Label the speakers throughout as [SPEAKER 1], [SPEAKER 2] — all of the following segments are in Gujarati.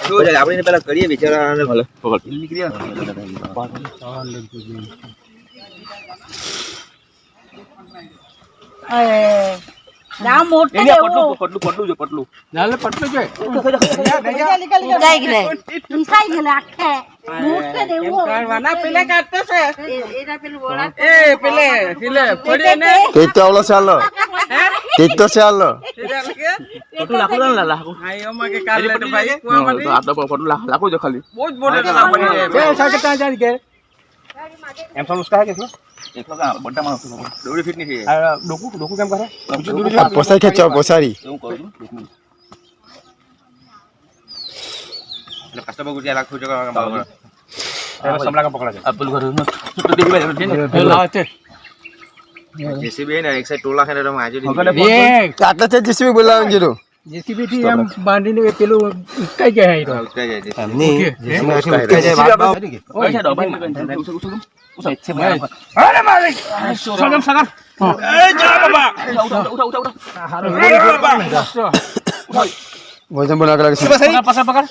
[SPEAKER 1] જો જાય આપણે પેલા કરીએ વિચારાને ભલે પકડ નીકળી
[SPEAKER 2] આવે ના મોટે
[SPEAKER 1] પટલું જો પટલું
[SPEAKER 3] નાલે પટલું છે
[SPEAKER 2] જાય ગલે ઇસાઈ ગલે આખે મોટે દેવો
[SPEAKER 3] વાના પેલે કાટતો છે
[SPEAKER 2] એના પેલું બોલા
[SPEAKER 3] એ પેલે પડી ને
[SPEAKER 4] તેતો ચાલો તેતો ચાલો
[SPEAKER 1] પટલું લાકડું ના લાકુ
[SPEAKER 3] આયો માં કે કાલે તો ભાઈ કુવામાં
[SPEAKER 1] તો આટલો પટલું લાકુ જો ખાલી
[SPEAKER 3] બહુ જ મોટો લાકડી છે સાકતા જાન કે
[SPEAKER 1] એમ સમજ કહે કે એકલો કા બડ્ડા માણસ દોડી ફીટ ની છે
[SPEAKER 3] આ ડોકુ કેમ કરે
[SPEAKER 4] પોસાઈ ખેંચો પોસારી
[SPEAKER 1] હું કહું છું એટલે કસ્ટમર ગુજ્યા લાખ જો કા મારો
[SPEAKER 3] સમલા કા પકડા છે
[SPEAKER 1] આપલ ઘર તો દેખી ભાઈ છે
[SPEAKER 3] લાવ તે
[SPEAKER 1] જેસીબી ને એક સાઈડ ટોલા ખાને રમ આજે
[SPEAKER 3] એ
[SPEAKER 4] કાટલા છે જેસીબી બોલાવવાનું જીરો
[SPEAKER 3] જેસીબી થી એમ બાંધીને પેલું ઉટકાઈ જાય ઈ તો
[SPEAKER 1] ઉતરાઈ જાય છે
[SPEAKER 4] એમની જેસીબી ઉઠકાઈ જાય વાત
[SPEAKER 1] પૈસા દો ભાઈ
[SPEAKER 3] અરે મારી સગમ સગર એ જા બાબા ઉઠા હારો બાબા
[SPEAKER 4] વજન બના કરા કે
[SPEAKER 3] પાછા પકડ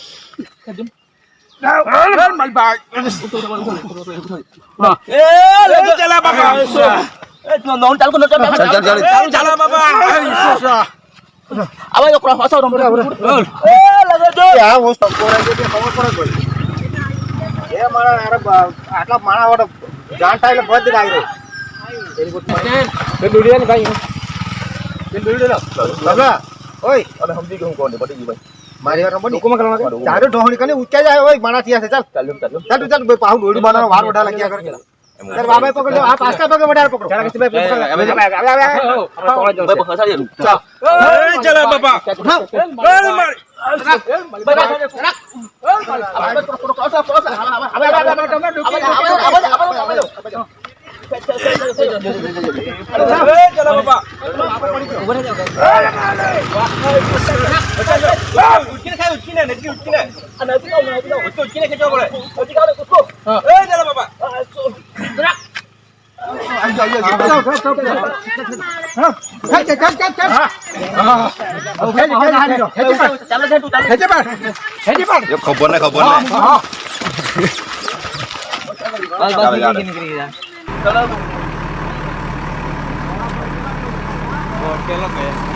[SPEAKER 3] માલ ભાઈ એ લે ચલા બાબા
[SPEAKER 1] એ નોન ચાલ કો ન ચાલ
[SPEAKER 3] ચલા બાબા
[SPEAKER 1] આવા જો ક્રોસ આસો રમ એ લગે જો
[SPEAKER 4] આ વસ્તુ કોરાઈ કે ખબર પડે કોઈ એ મારા યાર આટલા માણા વડે જાણતા એટલે બંધ લાગી રહ્યો વેરી ગુડ
[SPEAKER 3] તે દુડિયા ને ભાઈ તે દુડિયા
[SPEAKER 4] બાબા ઓય
[SPEAKER 1] અને સમજી કે હું કોને પડી ગઈ ભાઈ
[SPEAKER 4] મારી વાર નંબર
[SPEAKER 3] હુકમ કરવાનો
[SPEAKER 4] ચારે ઢોહણી કને ઉચ્ચા જાય ઓય માણા થયા છે ચાલ ચાલ ચાલ ભાઈ પાહુ દોડી બનાવવાનો વાર વઢા લાગ્યા કરે સર બાબા પકડ લો આ પાછા પગે વઢાર પકડો ચાલ કે ભાઈ
[SPEAKER 1] ભાઈ ફસાડી દઉં
[SPEAKER 4] ચાલ
[SPEAKER 3] એ ચલા બાબા બોલ મારી
[SPEAKER 1] ખબર ને
[SPEAKER 3] પેલો કે